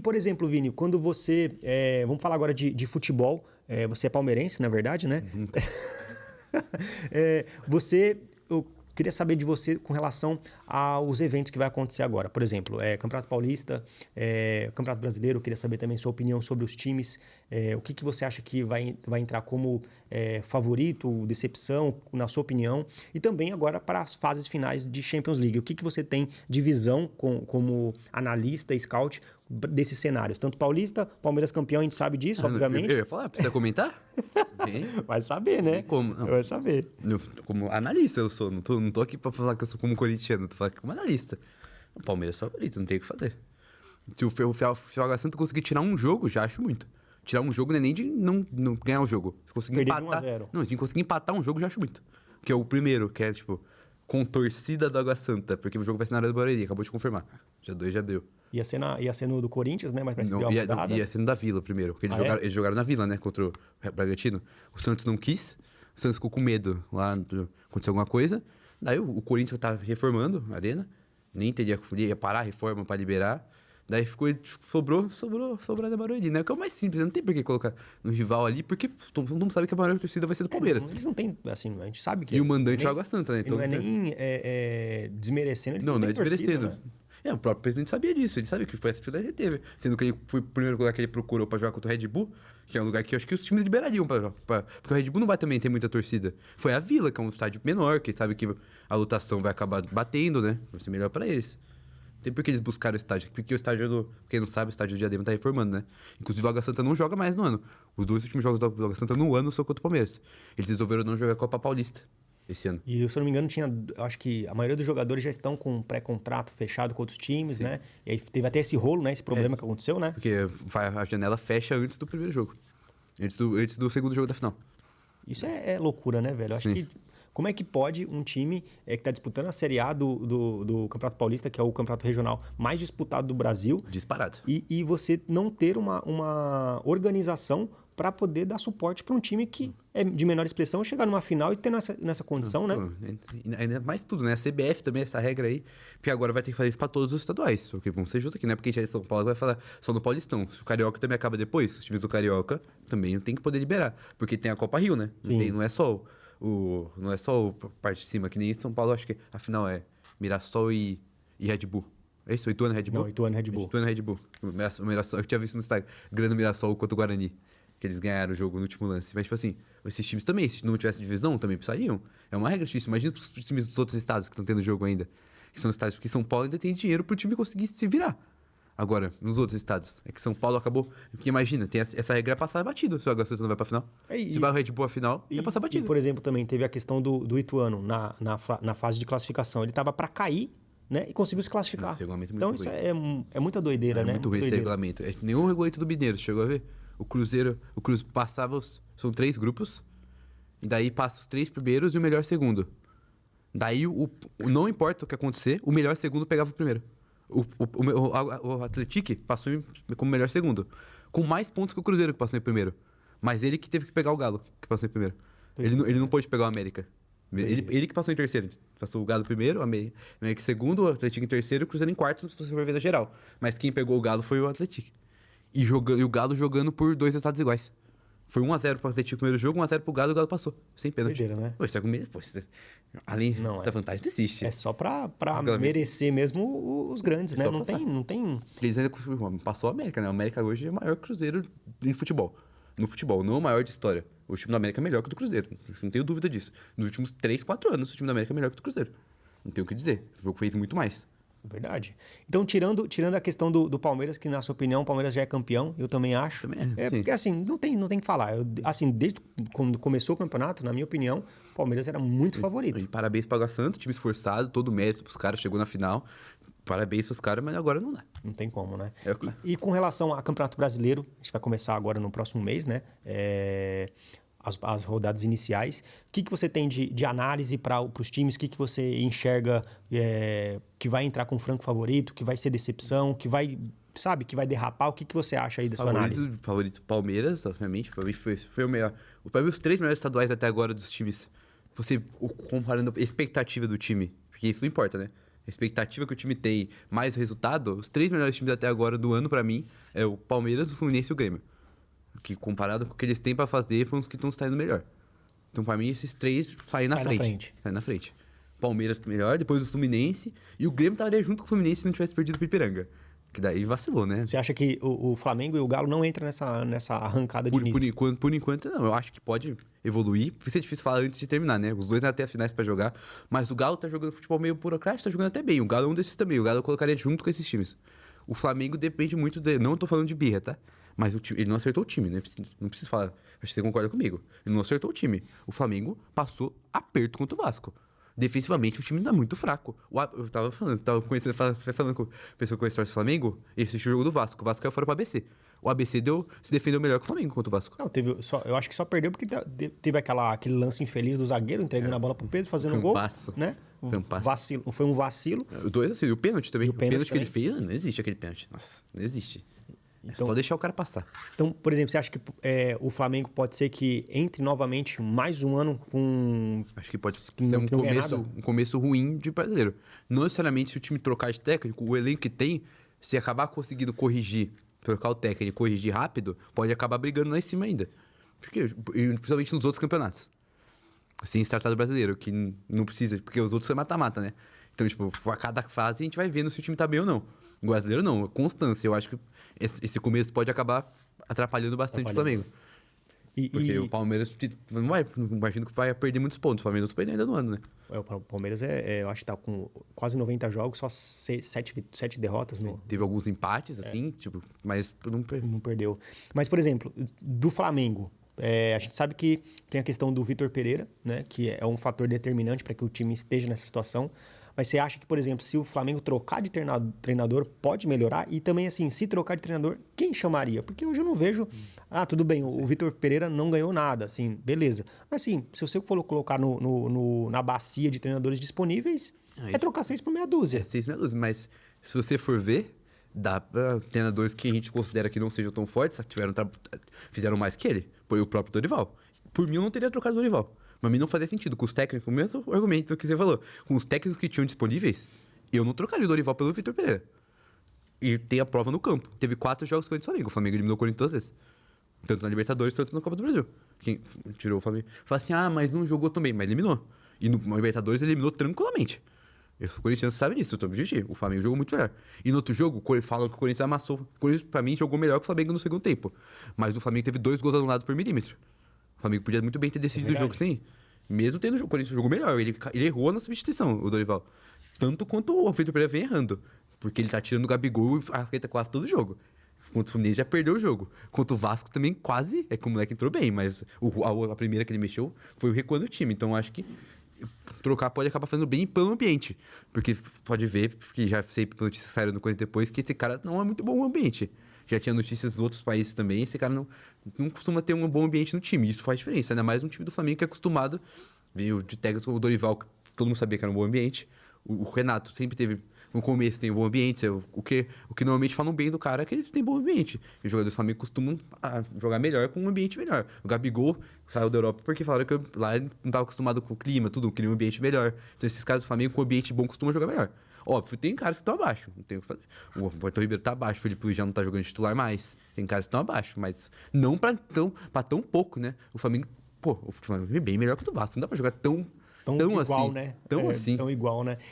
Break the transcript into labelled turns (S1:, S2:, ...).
S1: Por exemplo, Vini, quando você... vamos falar agora de futebol. Você é palmeirense, na verdade, né?
S2: Uhum.
S1: Eu queria saber de você com relação aos eventos que vai acontecer agora. Por exemplo, Campeonato Paulista, Campeonato Brasileiro. Eu queria saber também sua opinião sobre os times. O que você acha que vai entrar como favorito, decepção, na sua opinião? E também agora para as fases finais de Champions League. O que você tem de visão como analista e scout desses cenários? Tanto Paulista, Palmeiras campeão, a gente sabe disso, obviamente.
S2: Eu ia falar, precisa comentar?
S1: Vai saber, né?
S2: Como? Não.
S1: Vai saber.
S2: Como analista eu sou, não tô aqui pra falar que eu sou como corintiano, tô falando como analista. O Palmeiras é favorito, não tem o que fazer. Se o Água Santa conseguir tirar um jogo, já acho muito. Tirar um jogo não é nem de não ganhar o jogo. Se conseguir
S1: Perder
S2: empatar,
S1: de 1-0.
S2: Não, de conseguir empatar um jogo, já acho muito. Que é o primeiro, que é tipo, com torcida do Água Santa, porque o jogo vai ser na área do Barueri, acabou de confirmar. Dia 2 de abril.
S1: Ia ser no do Corinthians, né? Mas parece que deu uma mudada.
S2: Ia ser no da Vila primeiro. Porque eles jogaram na Vila, né? Contra o Bragantino. O Santos não quis. O Santos ficou com medo lá de acontecer alguma coisa. Daí o Corinthians tava reformando a arena. Nem ia parar a reforma pra liberar. Daí sobrou da Barueri, né? O que é o mais simples. Não tem por que colocar no rival ali, porque todo mundo sabe que a maior torcida vai ser do Palmeiras.
S1: Eles não têm, assim, a gente sabe que...
S2: E o mandante é o Água Santa, né?
S1: Então, não é nem desmerecendo, eles
S2: não
S1: têm
S2: é desmerecendo.
S1: Torcida, né?
S2: O próprio presidente sabia disso, ele sabia que foi essa dificuldade que ele teve. Sendo que ele foi o primeiro lugar que ele procurou pra jogar contra o Red Bull, que é um lugar que eu acho que os times liberariam porque o Red Bull não vai também ter muita torcida. Foi a Vila, que é um estádio menor, que sabe que a lotação vai acabar batendo, né? Vai ser melhor pra eles. Tem por que eles buscaram o estádio, porque o estádio quem não sabe, o estádio do Diadema tá reformando, né? Inclusive o Água Santa não joga mais no ano. Os dois últimos jogos do Água Santa no ano são contra o Palmeiras. Eles resolveram não jogar a Copa Paulista esse ano.
S1: E se eu não me engano, eu acho que a maioria dos jogadores já estão com um pré-contrato fechado com outros times,
S2: Sim.
S1: né? E aí teve até esse rolo, né? Esse problema que aconteceu, né?
S2: Porque a janela fecha antes do primeiro jogo. Antes do segundo jogo da final.
S1: Isso é loucura, né, velho? Eu acho que como é que pode um time que está disputando a Série A do Campeonato Paulista, que é o campeonato regional mais disputado do Brasil...
S2: Disparado.
S1: E você não ter uma organização para poder dar suporte para um time que é de menor expressão, chegar numa final e ter nessa condição, né?
S2: Ainda mais tudo, né? A CBF também, essa regra aí, porque agora vai ter que fazer isso para todos os estaduais, porque vamos ser justos aqui, não é porque a gente é de São Paulo vai falar só no Paulistão. Se o Carioca também acaba depois, os times do Carioca também tem que poder liberar, porque tem a Copa Rio, né? Não é só o parte de cima, que nem em São Paulo, acho que a final é Mirassol e Red Bull. É isso? Ituano Red Bull?
S1: Não, Ituano Red Bull.
S2: Ituano Red Bull. Mirassol, eu tinha visto no Instagram, Grande Mirassol contra o Guarani, que eles ganharam o jogo no último lance. Mas, tipo assim, esses times também, se não tivesse divisão, também precisariam. É uma regra difícil. Imagina os times dos outros estados que estão tendo jogo ainda. Que são estados, porque São Paulo ainda tem dinheiro pro time conseguir se virar. Agora, nos outros estados, é que São Paulo acabou... Porque imagina, tem essa regra é passar batido se o Água Santa não vai pra final. Se vai o Red Bull à final, ia passar batido.
S1: E, por exemplo, também teve a questão do Ituano na fase de classificação. Ele tava para cair, né? E conseguiu se classificar.
S2: Esse regulamento é
S1: então
S2: muito
S1: isso
S2: ruim.
S1: é muita doideira, né?
S2: É muito ruim esse regulamento. Nenhum regulamento do Mineiro, chegou a ver? O Cruzeiro passava... São 3 grupos. E daí passa os 3 primeiros e o melhor segundo. Daí, não importa o que acontecer, o melhor segundo pegava o primeiro. O Atlético passou como melhor segundo. Com mais pontos que o Cruzeiro, que passou em primeiro. Mas ele que teve que pegar o Galo, que passou em primeiro. Ele não pôde pegar o América. Ele que passou em terceiro. Passou o Galo primeiro, o América em segundo, o Atlético em terceiro e o Cruzeiro em quarto, se você for ver na geral. Mas quem pegou o Galo foi o Atlético. E o Galo jogando por 2 resultados iguais. Foi 1-0 pro Atlético no primeiro jogo, 1-0 pro Galo e o Galo passou. Sem pênalti.
S1: Doideira, né?
S2: Pô, isso é além da vantagem, não existe.
S1: É só pra merecer mesmo os grandes, né? Não tem...
S2: Eles ainda passou a América, né? A América hoje é o maior Cruzeiro em futebol. No futebol, não o maior de história. O time da América é melhor que o do Cruzeiro. Não tenho dúvida disso. Nos últimos 3, 4 anos, o time da América é melhor que o do Cruzeiro. Não tenho o que dizer. O jogo fez muito mais.
S1: Verdade. Então, tirando a questão do Palmeiras, que na sua opinião o Palmeiras já é campeão, eu também acho. Porque assim, não tem que falar. Desde quando começou o campeonato, na minha opinião, o Palmeiras era muito favorito.
S2: E parabéns para o Água Santa, time esforçado, todo mérito pros caras, chegou na final. Parabéns pros caras, mas agora não dá.
S1: Não tem como, né?
S2: Claro.
S1: E com relação ao Campeonato Brasileiro, a gente vai começar agora no próximo mês, né? As rodadas iniciais. O que você tem de análise para os times? O que você enxerga que vai entrar com franco favorito, que vai ser decepção, que vai derrapar? O que você acha aí da sua análise?
S2: Favorito Palmeiras, obviamente. Para mim foi o melhor. Para mim, os 3 melhores estaduais até agora dos times. Você comparando a expectativa do time, porque isso não importa, né? a expectativa que o time tem, mais o resultado, os 3 melhores times até agora do ano, pra mim, é o Palmeiras, o Fluminense e o Grêmio. Que comparado com o que eles têm pra fazer, foram os que estão saindo melhor. Então, pra mim, esses 3 saem na frente. Saem na frente. Palmeiras melhor, depois o Fluminense. E o Grêmio estaria junto com o Fluminense se não tivesse perdido o Ipiranga. Que daí vacilou, né?
S1: Você acha que o Flamengo e o Galo não entram nessa arrancada de início?
S2: Por enquanto, não. Eu acho que pode evoluir. Por isso é difícil falar antes de terminar, né? Os dois até as finais pra jogar. Mas o Galo tá jogando futebol meio burocrático, tá jogando até bem. O Galo é um desses também. O Galo eu colocaria junto com esses times. O Flamengo depende muito de... Não tô falando de birra, tá? Mas o time, ele não acertou o time, né? Não preciso falar. Acho que você concorda comigo. Ele não acertou o time. O Flamengo passou aperto contra o Vasco. Defensivamente, o time tá muito fraco. Eu tava falando com a pessoa que conhece o Flamengo, e assistiu o jogo do Vasco. O Vasco caiu fora pro ABC. O ABC se defendeu melhor que o Flamengo contra o Vasco.
S1: Não, eu acho que só perdeu porque teve aquele lance infeliz do zagueiro entregando a bola pro Pedro, fazendo um gol. Né? Foi um vacilo.
S2: E o pênalti também. O pênalti que
S1: também.
S2: ele fez, não existe aquele pênalti. Nossa, não existe.
S1: Então,
S2: só deixar o cara passar.
S1: Então, por exemplo, você acha que o Flamengo pode ser que entre novamente mais um ano com...
S2: Acho que pode ser um começo ruim de brasileiro. Não necessariamente se o time trocar de técnico, o elenco que tem, se acabar conseguindo corrigir, trocar o técnico e corrigir rápido, pode acabar brigando lá em cima ainda. Porque, principalmente nos outros campeonatos. Sem se tratar do brasileiro, que não precisa, porque os outros são mata-mata, né? Então, tipo, a cada fase a gente vai vendo se o time tá bem ou não. O brasileiro não, é constância. Eu acho que esse começo pode acabar atrapalhando bastante o Flamengo. Porque o Palmeiras não vai, imagino que vai perder muitos pontos. O Palmeiras não perdeu ainda no ano, né?
S1: O Palmeiras eu acho que tá com quase 90 jogos, só 7 derrotas.
S2: Teve alguns empates, assim, tipo, mas
S1: não perdeu. Mas, por exemplo, do Flamengo, a gente sabe que tem a questão do Vitor Pereira, né? Que é um fator determinante para que o time esteja nessa situação. Mas você acha que, por exemplo, se o Flamengo trocar de treinador, pode melhorar? E também, assim, se trocar de treinador, quem chamaria? Porque hoje eu não vejo... tudo bem, o Vitor Pereira não ganhou nada, assim, beleza. Mas, assim, se você for colocar na bacia de treinadores disponíveis, é trocar 6 por meia dúzia.
S2: 6 por meia dúzia, mas se você for ver, dá pra treinadores que a gente considera que não sejam tão fortes, fizeram mais que ele. Foi o próprio Dorival. Por mim, eu não teria trocado o Dorival. Mas mim não fazia sentido. Com os técnicos, o mesmo argumento que você falou. Com os técnicos que tinham disponíveis, eu não trocaria o Dorival pelo Vitor Pereira. E tem a prova no campo. Teve 4 jogos com o Flamengo. O Flamengo eliminou o Corinthians 2 vezes. Tanto na Libertadores, tanto na Copa do Brasil. Quem tirou o Flamengo? Fala assim, mas não jogou também. Mas eliminou. E no Libertadores ele eliminou tranquilamente. O Corinthians sabe disso, eu tô o Flamengo jogou muito melhor. E no outro jogo, falam que o Corinthians amassou. O Corinthians, pra mim, jogou melhor que o Flamengo no segundo tempo. Mas o Flamengo teve 2 gols anulados por milímetro. O Flamengo podia muito bem ter decidido o jogo sem. Mesmo tendo o Corinthians jogou melhor. Ele errou na substituição, o Dorival. Tanto quanto o Vitor Pereira vem errando. Porque ele tá tirando o Gabigol e arreta quase todo o jogo. Contra o Fluminense já perdeu o jogo. Contra o Vasco também quase. É que o moleque entrou bem, mas a primeira que ele mexeu foi o recuo do time. Então acho que trocar pode acabar fazendo bem pelo ambiente. Porque pode ver, porque já sei notícias saíram no coisa depois, que esse cara não é muito bom o ambiente. Já tinha notícias dos outros países também, esse cara não costuma ter um bom ambiente no time. Isso faz diferença, ainda mais um time do Flamengo que é acostumado, veio de técnicos como o Dorival, que todo mundo sabia que era um bom ambiente. O Renato sempre teve, no começo tem um bom ambiente, o que normalmente falam bem do cara é que eles têm bom ambiente. E os jogadores do Flamengo costumam jogar melhor com um ambiente melhor. O Gabigol saiu da Europa porque falaram que lá ele não estava acostumado com o clima, tudo, queria um ambiente melhor. Então esses caras do Flamengo com um ambiente bom costumam jogar melhor. Óbvio, tem caras que estão abaixo, não tem o que fazer. O Everton Ribeiro tá abaixo, o Felipe Luiz já não tá jogando titular mais. Tem caras que estão abaixo, mas não pra tão pouco, né? O Flamengo, o Flamengo é bem melhor que o do Vasco, não dá pra jogar tão
S1: igual,
S2: assim.
S1: Né?
S2: Tão assim.
S1: Tão igual, né?